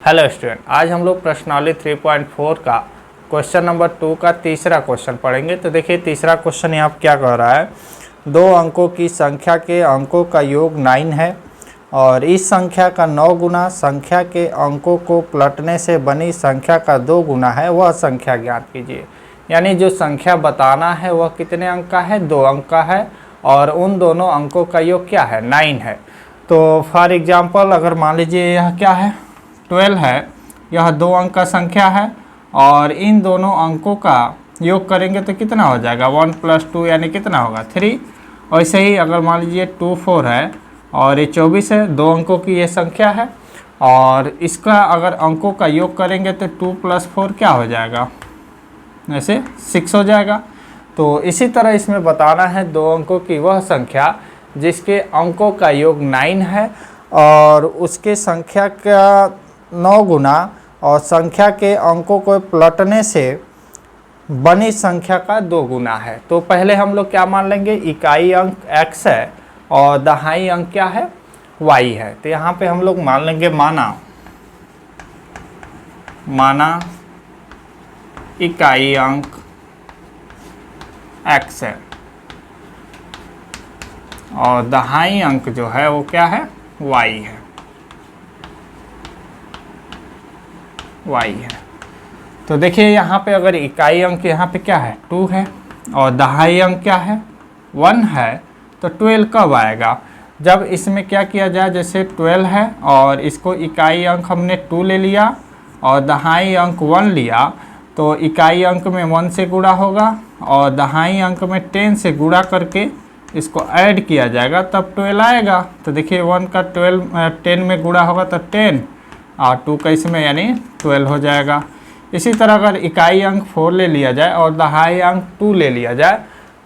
Hello student, आज हम लोग प्रश्नावली 3.4 का क्वेश्चन नंबर 2 का तीसरा क्वेश्चन पढ़ेंगे। तो देखिए तीसरा क्वेश्चन यहाँ क्या कह रहा है, दो अंकों की संख्या के अंकों का योग 9 है और इस संख्या का 9 गुना संख्या के अंकों को पलटने से बनी संख्या का 2 गुना है, वह संख्या ज्ञात कीजिए। यानी जो संख्या बताना है वह कितने अंक का है, 2 अंक का है और उन दोनों अंकों का योग क्या है, 9 है। तो फॉर एग्जाम्पल अगर मान लीजिए यह क्या है, 12 है, यह 2 अंक का संख्या है और इन दोनों अंकों का योग करेंगे तो कितना हो जाएगा, 1 + 2 यानी कितना होगा 3। वैसे ही अगर मान लीजिए 2 4 है और ये 24 है, 2 अंकों की ये संख्या है और इसका अगर अंकों का योग करेंगे तो 2 + 4 क्या हो जाएगा, ऐसे 6 हो जाएगा। तो इसी तरह इसमें बताना है 2 अंकों की वह संख्या जिसके अंकों का योग 9 है और उसके संख्या का 9 गुना और संख्या के अंकों को पलटने से बनी संख्या का 2 गुना है। तो पहले हम लोग क्या मान लेंगे, इकाई अंक x है और दहाई अंक क्या है, y है। तो यहाँ पे हम लोग मान लेंगे माना इकाई अंक x है और दहाई अंक जो है वो क्या है, y है। तो देखिए यहाँ पे अगर इकाई अंक यहाँ पे क्या है 2 है और दहाई अंक क्या है 1 है, तो 12 कब आएगा, जब इसमें क्या किया जाए, जैसे 12 है और इसको इकाई अंक हमने 2 ले लिया और दहाई अंक 1 लिया, तो इकाई अंक में 1 से गुणा होगा और दहाई अंक में 10 से गुणा करके इसको ऐड किया जाएगा तब 12 आएगा। तो देखिए 1 का 10 में गुणा होगा तो 10 और 2 का इसमें यानी 12 हो जाएगा। इसी तरह अगर इकाई अंक 4 ले लिया जाए और दहाई अंक 2 ले लिया जाए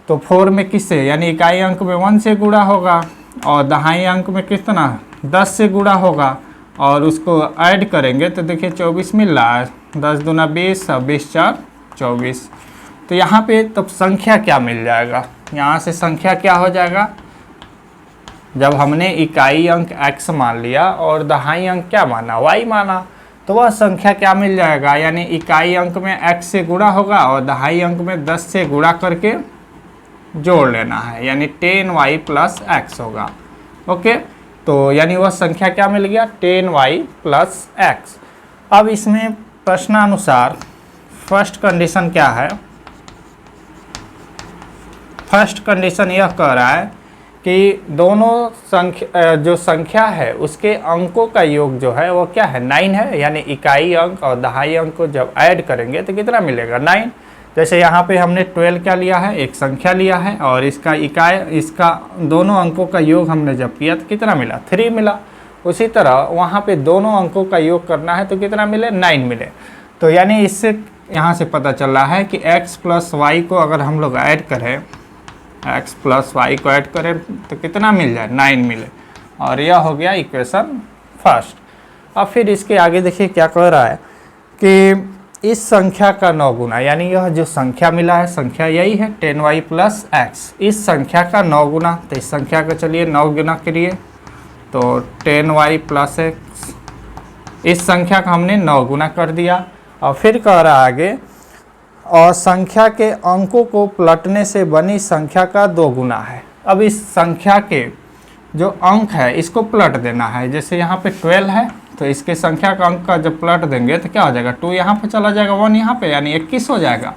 तो 4 में किससे, यानी इकाई अंक में 1 से गुणा होगा और दहाई अंक में कितना 10 से गुणा होगा और उसको ऐड करेंगे तो देखिए 24 मिल रहा है, 10 दूना 20 और 20 4 24। तो यहाँ पे तब संख्या क्या मिल जाएगा, यहाँ से संख्या क्या हो जाएगा, जब हमने इकाई अंक x मान लिया और दहाई अंक क्या माना, y माना, तो वह संख्या क्या मिल जाएगा, यानी इकाई अंक में x से गुणा होगा और दहाई अंक में 10 से गुणा करके जोड़ लेना है, यानी 10y + x होगा। ओके, तो यानी वह संख्या क्या मिल गया, 10y + x। अब इसमें प्रश्नानुसार फर्स्ट कंडीशन क्या है, फर्स्ट कंडीशन यह कह रहा है कि दोनों जो संख्या है उसके अंकों का योग जो है वो क्या है 9 है, यानी इकाई अंक और दहाई अंक को जब ऐड करेंगे तो कितना मिलेगा 9। जैसे यहाँ पे हमने 12 क्या लिया है, एक संख्या लिया है और इसका दोनों अंकों का योग हमने जब किया तो कितना मिला, 3 मिला। उसी तरह वहाँ पे दोनों अंकों का योग करना है तो कितना मिले, 9 मिले। तो यानी इससे यहाँ से पता चल रहा है कि x + y को अगर हम लोग ऐड करें, x + y को ऐड करें तो कितना मिल जाए, 9 मिले। और यह हो गया इक्वेशन फर्स्ट। अब फिर इसके आगे देखिए क्या कह रहा है कि इस संख्या का 9 गुना, यानी यह जो संख्या मिला है संख्या यही है 10y + x, इस संख्या का 9 गुना, तो इस संख्या का चलिए 9 गुना करिए तो 10y + x, इस संख्या का हमने 9 गुना कर दिया। और फिर कह रहा है आगे, और संख्या के अंकों को पलटने से बनी संख्या का 2 गुना है। अब इस संख्या के जो अंक है इसको पलट देना है, जैसे यहाँ पे 12 है तो इसके संख्या का अंक का जब पलट देंगे तो क्या हो जाएगा, 2 यहाँ पे चला जाएगा, 1 यहाँ पे, यानी 21 हो जाएगा।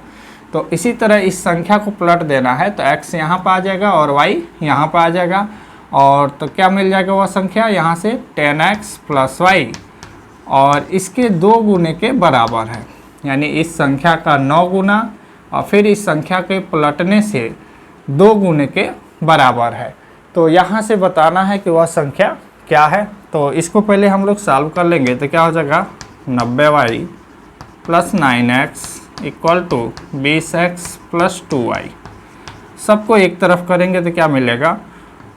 तो इसी तरह इस संख्या को पलट देना है तो x यहाँ पर आ जाएगा और y यहाँ पर आ जाएगा और तो क्या मिल जाएगा वह संख्या, यहाँ से 10x + y और इसके 2 गुने के बराबर है, यानी इस संख्या का 9 गुना और फिर इस संख्या के पलटने से 2 गुने के बराबर है। तो यहाँ से बताना है कि वह संख्या क्या है। तो इसको पहले हम लोग सॉल्व कर लेंगे तो क्या हो जाएगा, 90y + 9x = 20x + 2y। सबको एक तरफ करेंगे तो क्या मिलेगा,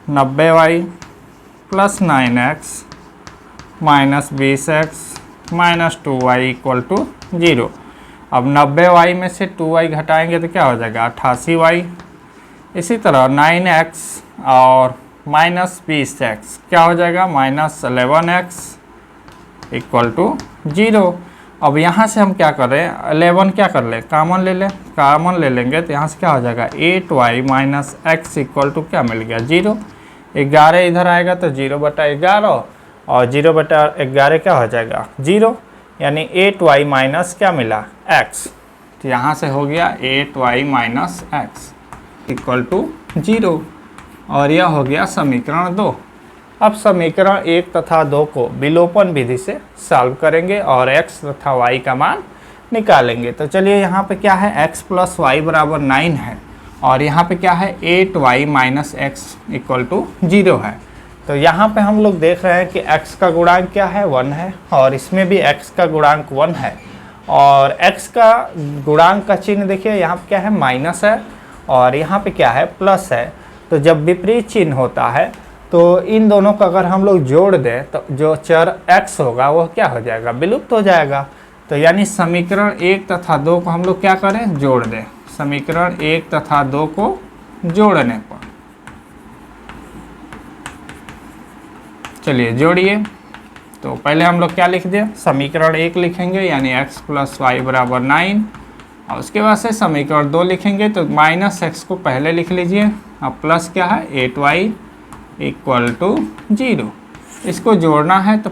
90y + 9x - 20x - 2y = 0। अब 90y में से 2y घटाएंगे तो क्या हो जाएगा, 88y। इसी तरह 9x और -20x क्या हो जाएगा, -11x इक्वल टू 0। अब यहाँ से हम क्या कर रहे हैं, 11 क्या कर लें, कॉमन ले लें। कॉमन ले लेंगे तो यहाँ से क्या हो जाएगा 8y minus x equal to क्या मिल गया 0। 11 इधर आएगा तो 0/11 और 0/11 क्या हो जाएगा 0, यानी 8y माइनस क्या मिला x। तो यहाँ से हो गया 8y minus x equal to 0 और यह हो गया समीकरण 2। अब समीकरण 1 तथा 2 को विलोपन विधि से सॉल्व करेंगे और x तथा y का मान निकालेंगे। तो चलिए यहाँ पे क्या है x प्लस वाई बराबर 9 है और यहाँ पे क्या है 8y minus x equal to 0 है। तो यहाँ पे हम लोग देख रहे हैं कि x का गुणांक क्या है 1 है और इसमें भी x का गुणांक 1 है और x का गुणांक का चिन्ह देखिए यहाँ पे क्या है माइनस है और यहाँ पे क्या है प्लस है। तो जब विपरीत चिन्ह होता है तो इन दोनों का अगर हम लोग जोड़ दें तो जो चर x होगा वह क्या हो जाएगा विलुप्त हो जाएगा। तो यानी समीकरण 1 तथा 2 को हम लोग क्या करें जोड़ दें। समीकरण 1 तथा 2 को जोड़ने पर चलिए जोड़िए। तो पहले हम लोग क्या लिख दें, समीकरण 1 लिखेंगे यानी x प्लस वाई बराबर 9 और उसके बाद से समीकरण 2 लिखेंगे तो माइनस एक्स को पहले लिख लीजिए। अब प्लस क्या है 8y इक्वल टू 0। इसको जोड़ना है तो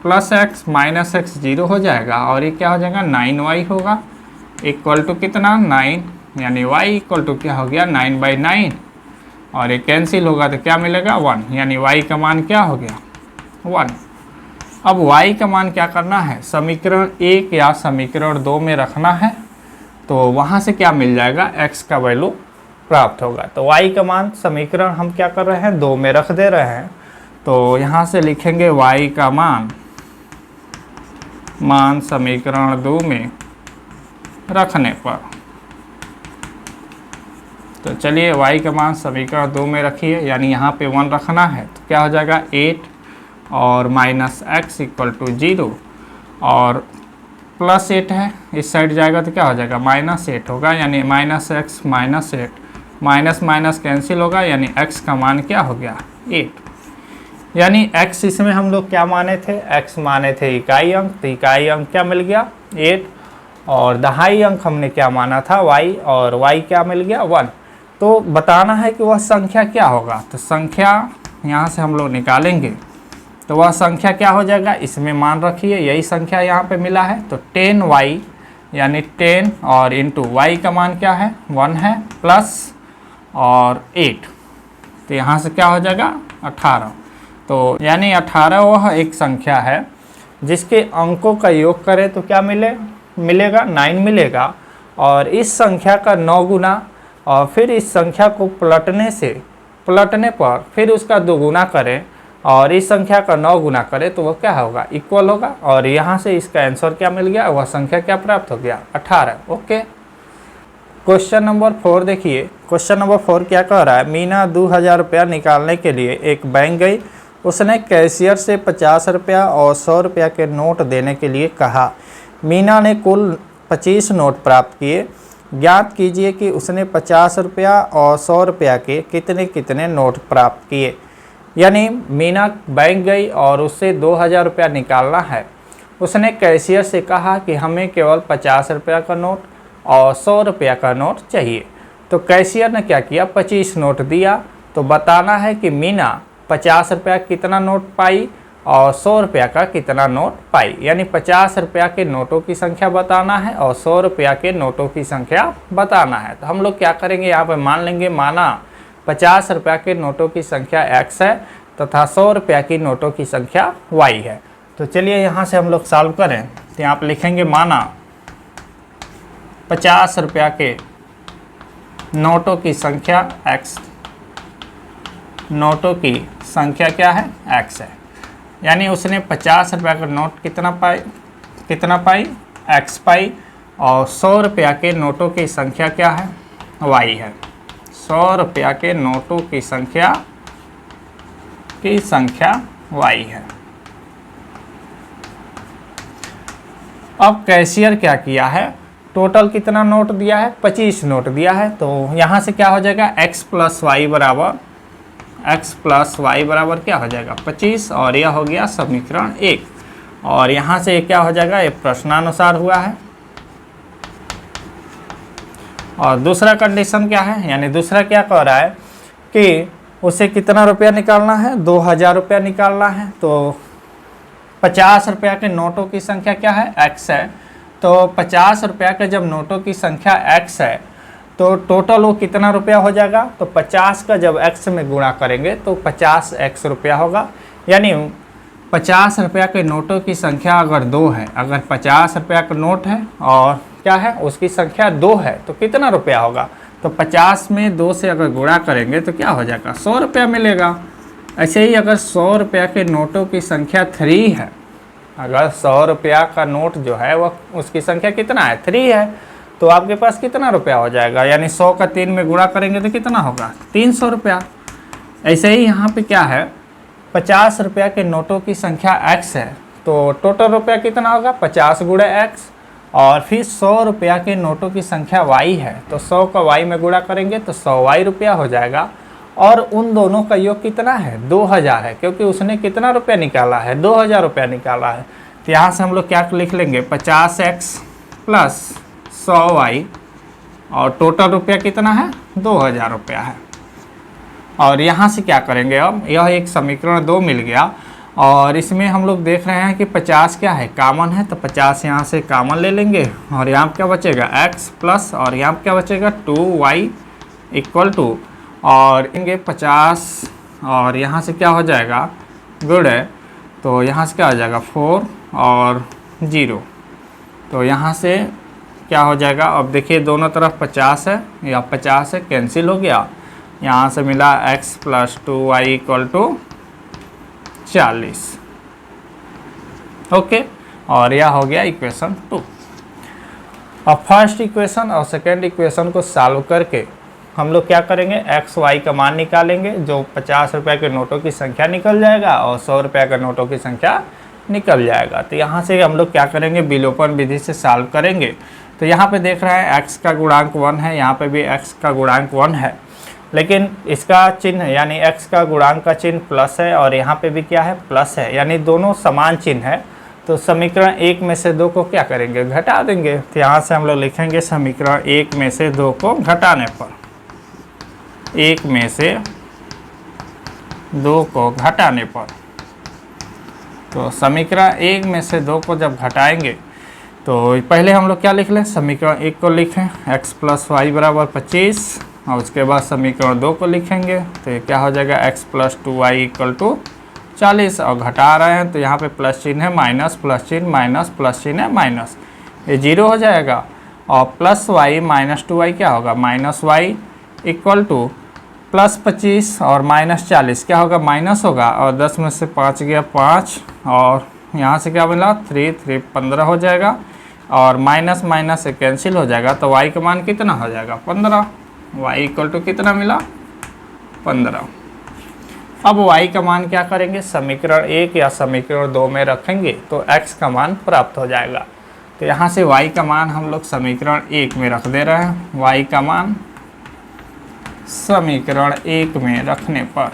प्लस एक्स माइनस एक्स 0 हो जाएगा और ये क्या हो जाएगा 9y होगा इक्वल टू कितना 9, यानी y इक्वल टू क्या हो गया 9/9 और ये कैंसिल होगा तो क्या मिलेगा 1, यानी y का मान क्या हो गया 1। अब y का मान क्या करना है, समीकरण 1 या समीकरण 2 में रखना है तो वहाँ से क्या मिल जाएगा x का वैल्यू प्राप्त होगा। तो y का मान समीकरण हम क्या कर रहे हैं 2 में रख दे रहे हैं। तो यहाँ से लिखेंगे y का मान समीकरण 2 में रखने पर। तो चलिए y का मान समीकरण 2 में रखिए, यानी यहाँ पे 1 रखना है तो क्या हो जाएगा 8 और माइनस एक्स इक्वल टू 0 और प्लस 8 है इस साइड जाएगा तो क्या हो जाएगा -8 होगा, यानी minus x minus 8 minus minus cancel होगा, यानी x का मान क्या हो गया 8। यानी x इसमें हम लोग क्या माने थे, x माने थे इकाई अंक, तो इकाई अंक क्या मिल गया 8 और दहाई अंक हमने क्या माना था y और y क्या मिल गया 1। तो बताना है कि वह संख्या क्या होगा। तो संख्या यहाँ से हम लोग निकालेंगे तो वह संख्या क्या हो जाएगा, इसमें मान रखिए यही संख्या यहाँ पे मिला है तो 10y यानी 10 और इंटू y का मान क्या है 1 है प्लस और 8 तो यहाँ से क्या हो जाएगा 18। तो यानी 18 वह एक संख्या है जिसके अंकों का योग करें तो क्या मिलेगा 9 मिलेगा और इस संख्या का 9 गुना और फिर इस संख्या को पलटने पर फिर उसका 2 गुना करें और इस संख्या का 9 गुना करें तो वह क्या होगा इक्वल होगा और यहाँ से इसका आंसर क्या मिल गया, वह संख्या क्या प्राप्त हो गया 18। ओके, क्वेश्चन नंबर 4 देखिए। क्वेश्चन नंबर 4 क्या कह रहा है, मीना 2000 रुपया निकालने के लिए एक बैंक गई। उसने कैशियर से 50 रुपया और 100 रुपया के नोट देने के लिए कहा। मीना ने कुल 25 नोट प्राप्त किए। ज्ञात कीजिए कि उसने 50 रुपया और 100 रुपया के कितने कितने नोट प्राप्त किए। यानी मीना बैंक गई और उससे 2000 रुपया निकालना है। उसने कैशियर से कहा कि हमें केवल 50 रुपया का नोट और 100 रुपया का नोट चाहिए। तो कैशियर ने क्या किया 25 नोट दिया। तो बताना है कि मीना 50 रुपया कितना नोट पाई और 100 रुपया का कितना नोट पाई। यानी 50 रुपया के नोटों की संख्या बताना है और 100 रुपया के नोटों की संख्या बताना है। तो हम लोग क्या करेंगे, यहाँ पर मान लेंगे माना 50 रुपया के नोटों की संख्या x है तथा 100 रुपया की नोटों की संख्या y है। तो चलिए यहाँ से हम लोग सॉल्व करें तो यहाँ पर लिखेंगे माना 50 रुपया के नोटों की संख्या x, नोटों की संख्या क्या है x है। यानी उसने 50 रुपया का नोट कितना पाई x पाई और 100 रुपया के नोटों की संख्या क्या है y है। 100 रुपया के नोटों की संख्या y है। अब कैशियर क्या किया है, टोटल कितना नोट दिया है 25 नोट दिया है। तो यहाँ से क्या हो जाएगा x प्लस वाई बराबर क्या हो जाएगा 25 और यह हो गया समीकरण 1। और यहाँ से क्या हो जाएगा, ये प्रश्नानुसार हुआ है। और दूसरा कंडीशन क्या है, यानी दूसरा क्या कह रहा है कि उसे कितना रुपया निकालना है, 2000 रुपया निकालना है। तो 50 रुपया के नोटों की संख्या क्या है, x है। तो 50 रुपया के जब नोटों की संख्या x है तो टोटल वो कितना रुपया हो जाएगा, तो 50 का जब x में गुणा करेंगे तो 50x रुपया होगा। यानी 50 रुपया के नोटों की संख्या अगर 2 है, अगर 50 रुपया का नोट है और क्या है उसकी संख्या 2 है तो कितना रुपया होगा, तो 50 में 2 से अगर गुणा करेंगे तो क्या हो जाएगा, 100 रुपया मिलेगा। ऐसे ही अगर 100 रुपया के नोटों की संख्या 3 है, अगर 100 रुपया का नोट जो है वह उसकी संख्या कितना है, 3 है, तो आपके पास कितना रुपया हो जाएगा, यानी 100 का 3 में गुणा करेंगे तो कितना होगा, 300 रुपया। ऐसे ही यहाँ पे क्या है, 50 रुपया के नोटों की संख्या x है, तो टोटल रुपया कितना होगा, 50 गुणे x। और फिर 100 रुपया के नोटों की संख्या y है, तो 100 का y में गुणा करेंगे तो 100 y रुपया हो जाएगा। और उन दोनों का योग कितना है, 2000 है, क्योंकि उसने कितना रुपया निकाला है, 2000 रुपया निकाला है। तो यहाँ से हम लोग क्या लिख लेंगे, 50x प्लस 100y, और टोटल रुपया कितना है, 2000 रुपया है। और यहाँ से क्या करेंगे, अब यह एक समीकरण 2 मिल गया और इसमें हम लोग देख रहे हैं कि 50 क्या है, कॉमन है, तो 50 यहाँ से कॉमन ले लेंगे और यहाँ क्या बचेगा, x प्लस, और यहाँ क्या बचेगा 2y इक्वल टू, और इनके 50 और यहाँ से क्या हो जाएगा गुणे, तो यहाँ से क्या हो जाएगा 4 और 0, तो यहाँ से क्या हो जाएगा, अब देखिए दोनों तरफ 50 है या 50 है, कैंसिल हो गया। यहाँ से मिला x plus 2y equal to 40। Okay, और यह हो गया इक्वेशन 2। अब फर्स्ट इक्वेशन और सेकेंड इक्वेशन को सॉल्व करके हम लोग क्या करेंगे, x y का मान निकालेंगे, जो 50 रुपये के नोटों की संख्या निकल जाएगा और 100 रुपये के नोटों की संख्या निकल जाएगा। तो यहाँ से हम लोग क्या करेंगे, विलोपन विधि से सॉल्व करेंगे। तो यहाँ पे देख रहे हैं x का गुणांक 1 है, यहाँ पे भी x का गुणांक 1 है, लेकिन इसका चिन्ह यानी x का गुणांक का चिन्ह प्लस है और यहाँ पे भी क्या है, प्लस है, यानी दोनों समान चिन्ह है। तो समीकरण 1 में से 2 को क्या करेंगे, घटा देंगे। तो यहाँ से हम लोग लिखेंगे समीकरण 1 में से 2 को घटाने पर, 1 में से 2 को घटाने पर, तो समीकरण 1 में से 2 को जब घटाएंगे तो पहले हम लोग क्या लिख लें, समीकरण 1 को लिखें x प्लस वाई बराबर 25, और उसके बाद समीकरण 2 को लिखेंगे तो ये क्या हो जाएगा x plus 2y equal to 40, और घटा रहे हैं तो यहाँ पे प्लस चिन्ह है, माइनस प्लस चिन्ह, माइनस प्लस चिन्ह है, माइनस, ये 0 हो जाएगा। और प्लस y माइनस 2y क्या होगा, minus y equal two plus 25 और माइनस 40 क्या होगा, माइनस होगा, और 10 में से 5 गया 5, और यहाँ से क्या मिला 3 3 15 हो जाएगा, और माइनस माइनस से कैंसिल हो जाएगा, तो y का मान कितना हो जाएगा 15, y इक्वल टू कितना मिला 15। अब y का मान क्या करेंगे, समीकरण 1 या समीकरण 2 में रखेंगे तो x का मान प्राप्त हो जाएगा। तो यहाँ से y का मान हम लोग समीकरण 1 में रख दे रहे हैं, y का मान समीकरण 1 में रखने पर,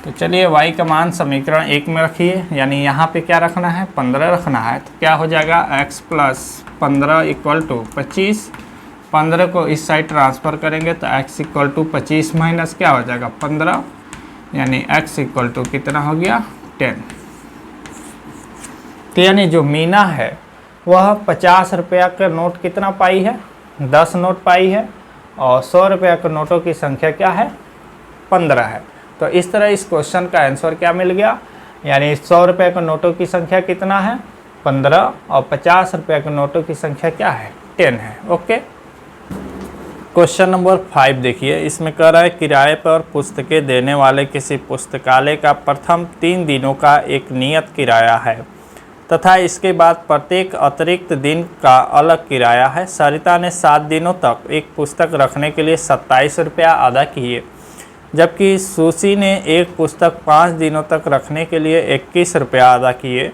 तो चलिए y का मान समीकरण 1 में रखिए, यानी यहाँ पे क्या रखना है, 15 रखना है। तो क्या हो जाएगा x प्लस 15 इक्वल टू 25, 15 को इस साइड ट्रांसफ़र करेंगे तो x इक्वल टू 25 माइनस क्या हो जाएगा 15, यानी x इक्वल टू कितना हो गया 10। तो यानी जो मीना है वह 50 रुपया का नोट कितना पाई है, 10 नोट पाई है, और 100 रुपया के नोटों की संख्या क्या है, 15 है। तो इस तरह इस क्वेश्चन का आंसर क्या मिल गया, यानी 100 रुपये के नोटों की संख्या कितना है 15, और 50 रुपये के नोटों की संख्या क्या है 10 है। ओके, क्वेश्चन नंबर 5 देखिए, इसमें कह रहा है किराए पर पुस्तकें देने वाले किसी पुस्तकालय का प्रथम 3 दिनों का एक नियत किराया है तथा इसके बाद प्रत्येक अतिरिक्त दिन का अलग किराया है। सरिता ने 7 दिनों तक एक पुस्तक रखने के लिए 27 रुपया अदा किए, जबकि सुशी ने एक पुस्तक 5 दिनों तक रखने के लिए 21 रुपया अदा किए।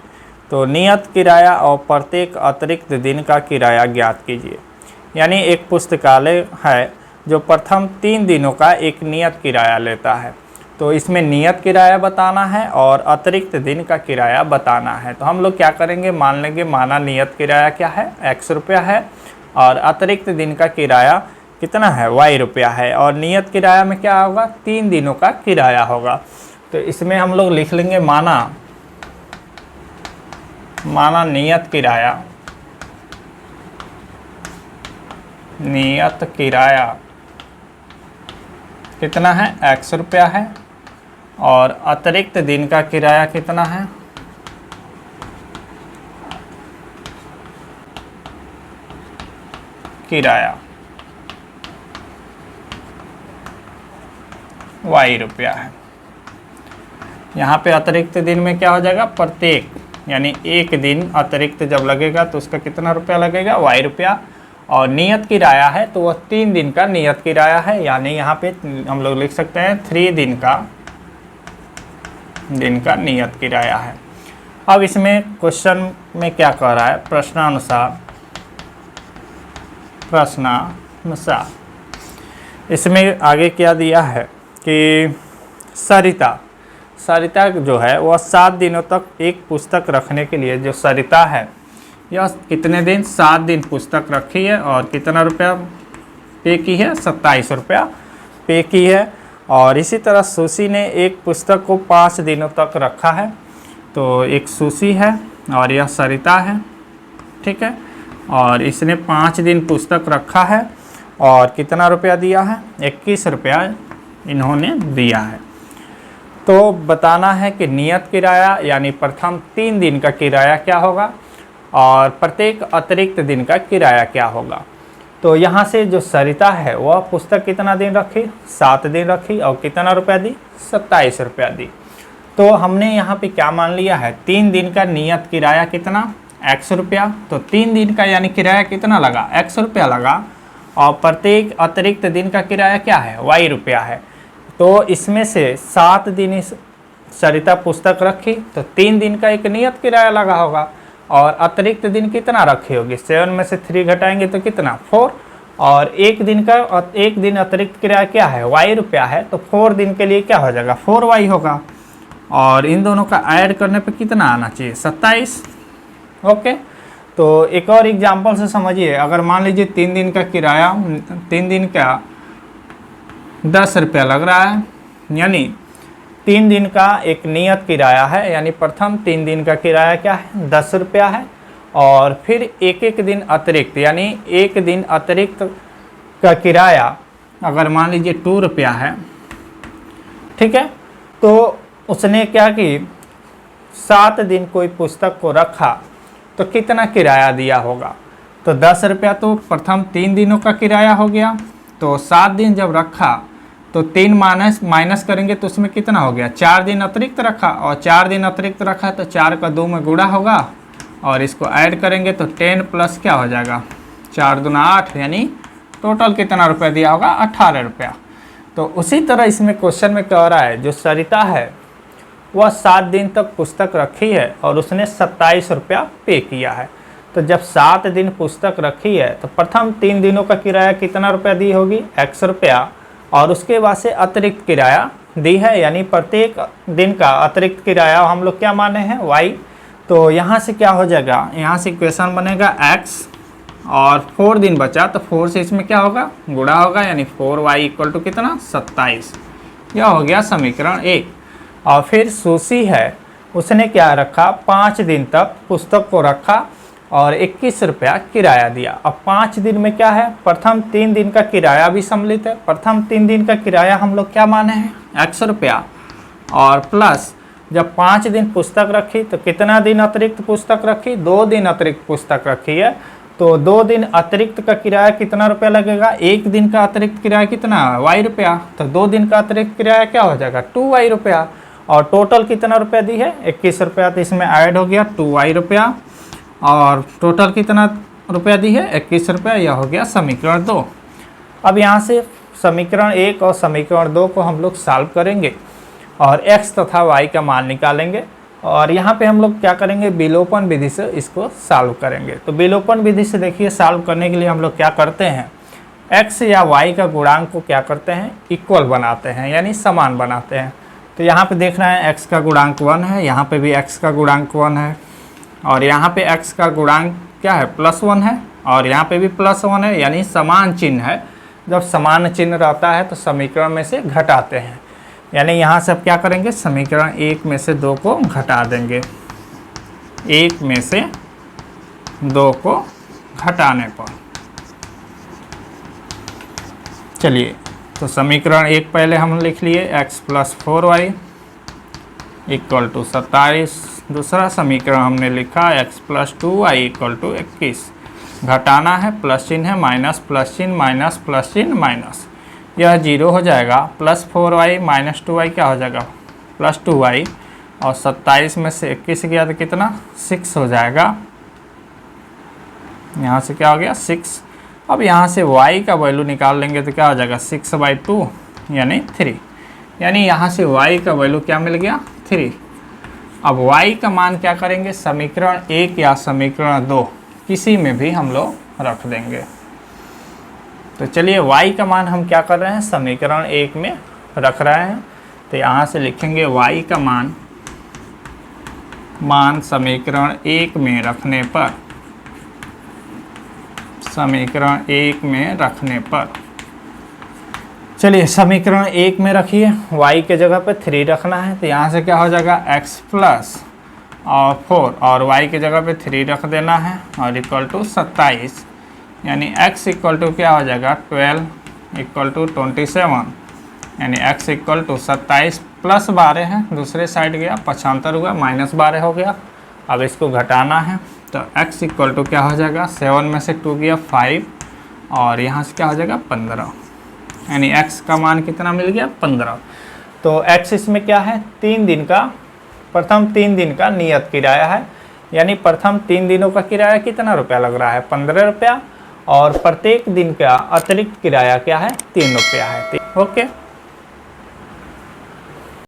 तो नियत किराया और प्रत्येक अतिरिक्त दिन का किराया ज्ञात कीजिए। यानी एक पुस्तकालय है जो प्रथम 3 दिनों का एक नियत किराया लेता है, तो इसमें नियत किराया बताना है और अतिरिक्त दिन का किराया बताना है। तो हम लोग क्या करेंगे, मान लेंगे माना नियत किराया क्या है, x रुपया है और अतिरिक्त दिन का किराया कितना है, y रुपया है। और नियत किराया में क्या होगा, 3 दिनों का किराया होगा। तो इसमें हम लोग लिख लेंगे माना नियत किराया कितना है, x रुपया है और अतिरिक्त दिन का किराया कितना है, किराया y रुपया है। यहाँ पे अतिरिक्त दिन में क्या हो जाएगा, प्रत्येक यानी एक दिन अतिरिक्त जब लगेगा तो उसका कितना रुपया लगेगा, y रुपया। और नियत किराया है तो वह 3 दिन का नियत किराया है, यानी यहाँ पे हम लोग लिख सकते हैं 3 दिन का नियत किराया है। अब इसमें क्वेश्चन में क्या कह रहा है, प्रश्नानुसार इसमें आगे क्या दिया है कि सरिता जो है वह 7 दिनों तक एक पुस्तक रखने के लिए, जो सरिता है यह कितने दिन, 7 दिन पुस्तक रखी है और कितना रुपया पे की है, 27 रुपया पे की है। और इसी तरह सुशी ने एक पुस्तक को 5 दिनों तक रखा है। तो एक सुशी है और यह सरिता है, ठीक है, और इसने 5 दिन पुस्तक रखा है और कितना रुपया दिया है, 21 रुपया इन्होंने दिया है। तो बताना है कि नियत किराया यानी प्रथम 3 दिन का किराया क्या होगा और प्रत्येक अतिरिक्त दिन का किराया क्या होगा। तो यहाँ से जो सरिता है वह पुस्तक कितना दिन रखी, 7 दिन रखी और कितना रुपया दी, 27 रुपया दी। तो हमने यहाँ पे क्या मान लिया है, 3 दिन का नियत किराया कितना, x रुपया। तो 3 दिन का यानी किराया कितना लगा, x रुपया लगा और प्रत्येक अतिरिक्त दिन का किराया क्या है, y रुपया है। तो इसमें से 7 दिन इस सरिता पुस्तक रखी तो 3 दिन का एक नियत किराया लगा होगा और अतिरिक्त दिन कितना रखी होगी, 7 में से 3 घटाएंगे तो कितना, 4। और एक दिन अतिरिक्त किराया क्या है, y रुपया है। तो 4 दिन के लिए क्या हो जाएगा, 4y होगा। और इन दोनों का ऐड करने पे कितना आना चाहिए, 27। ओके, तो एक और एग्जांपल से समझिए। अगर मान लीजिए 3 दिन का किराया, 3 दिन का 10 रुपया लग रहा है, यानी 3 दिन का एक नियत किराया है, यानी प्रथम 3 दिन का किराया क्या है, 10 रुपया है। और फिर एक दिन अतिरिक्त यानी एक दिन अतिरिक्त का किराया अगर मान लीजिए 2 रुपया है, ठीक है। तो उसने क्या कि 7 दिन कोई पुस्तक को रखा तो कितना किराया दिया होगा, तो 10 रुपया तो प्रथम 3 दिनों का किराया हो गया। तो 7 दिन जब रखा तो 3 माइनस करेंगे तो उसमें कितना हो गया, 4 दिन अतिरिक्त रखा और 4 दिन अतिरिक्त रखा तो 4 का 2 में गुणा होगा और इसको ऐड करेंगे तो 10 प्लस क्या हो जाएगा, 4 दूना 8, यानी टोटल कितना रुपया दिया होगा, 18 रुपया। तो उसी तरह इसमें क्वेश्चन में कह रहा है जो सरिता है वह 7 दिन तक पुस्तक रखी है और उसने 27 रुपया पे किया है। तो जब 7 दिन पुस्तक रखी है तो प्रथम 3 दिनों का किराया कितना रुपया दी होगी, x रुपया। और उसके बाद से अतिरिक्त किराया दी है, यानी प्रत्येक दिन का अतिरिक्त किराया हम लोग क्या माने हैं, y। तो यहाँ से क्या हो जाएगा, यहाँ से इक्वेशन बनेगा x और 4 दिन बचा तो 4 से इसमें क्या होगा, गुणा होगा, यानी 4y इक्वल टू कितना, 27। यह हो गया समीकरण 1। और फिर सुशी है, उसने क्या रखा, 5 दिन तक पुस्तक को रखा और 21 रुपया किराया दिया। अब 5 दिन में क्या है, प्रथम 3 दिन का किराया भी सम्मिलित है। प्रथम 3 दिन का किराया हम लोग क्या माने हैं, x रुपया। और प्लस जब 5 दिन पुस्तक रखी तो कितना दिन अतिरिक्त पुस्तक रखी, 2 दिन अतिरिक्त पुस्तक रखी है। तो 2 दिन अतिरिक्त का किराया कितना रुपया लगेगा, 1 दिन का अतिरिक्त किराया कितना, y रुपया। तो 2 दिन का अतिरिक्त किराया क्या हो जाएगा, 2y रुपया। और टोटल कितना रुपया दी है, 21 रुपया। तो इसमें ऐड हो गया 2y रुपया और टोटल कितना रुपया दी है, 21 रुपया। यह हो गया समीकरण 2। अब यहाँ से समीकरण 1 और समीकरण 2 को हम लोग सॉल्व करेंगे और x तथा y का मान निकालेंगे। और यहाँ पे हम लोग क्या करेंगे, विलोपन विधि से इसको सॉल्व करेंगे। तो विलोपन विधि से देखिए सॉल्व करने के लिए हम लोग क्या करते हैं, x या y का गुणांक को क्या करते हैं, इक्वल बनाते हैं, यानी समान बनाते हैं। तो यहाँ पे देख रहे हैं x का गुणांक 1 है, यहाँ पे भी x का गुणांक 1 है, और यहाँ पे x का गुणांक क्या है +1 है, और यहाँ पे भी +1 है, यानी समान चिन्ह है। जब समान चिन्ह रहता है तो समीकरण में से घटाते हैं, यानी यहाँ से अब क्या करेंगे, समीकरण 1 में से 2 को घटा देंगे। 1 में से 2 को घटाने पर चलिए, तो समीकरण 1 पहले हम लिख लिए x + 4y = 27। दूसरा समीकरण हमने लिखा x + 2y = 21। घटाना है, प्लस चिन्ह है, माइनस प्लस चिन्ह, माइनस प्लस चिन्ह, माइनस, यह 0 हो जाएगा। +4y - 2y क्या हो जाएगा, +2y, और 27 में से 21 गया तो कितना 6 हो जाएगा। यहाँ से क्या हो गया 6। अब यहाँ से y का वैल्यू निकाल लेंगे तो क्या हो जाएगा 6/2 यानी 3, यानी यहाँ से y का वैल्यू क्या मिल गया 3। अब y का मान क्या करेंगे, समीकरण 1 या समीकरण 2 किसी में भी हम लोग रख देंगे। तो चलिए y का मान हम क्या कर रहे हैं, समीकरण 1 में रख रहे हैं। तो यहाँ से लिखेंगे y का मान समीकरण 1 में रखने पर, समीकरण 1 में रखने पर, चलिए समीकरण 1 में रखिए, y के जगह पे 3 रखना है। तो यहाँ से क्या हो जाएगा x + और 4, और y के जगह पे 3 रख देना है, और = 27, यानी x = क्या हो जाएगा 12 = 27, यानी x = 27 + 12 है, दूसरे साइड गया 75 हुआ, -12 हो गया। अब इसको घटाना है, तो x = क्या हो जाएगा 7 में से 2 गया 5, और यहाँ से क्या हो जाएगा 15, यानी x का मान कितना मिल गया 15। तो x इसमें क्या है, 3 दिन का, प्रथम 3 दिन का नियत किराया है, यानी प्रथम 3 दिनों का किराया कितना रुपया लग रहा है 15 रुपया, और प्रत्येक दिन का अतिरिक्त किराया क्या है 3 रुपया है। ओके।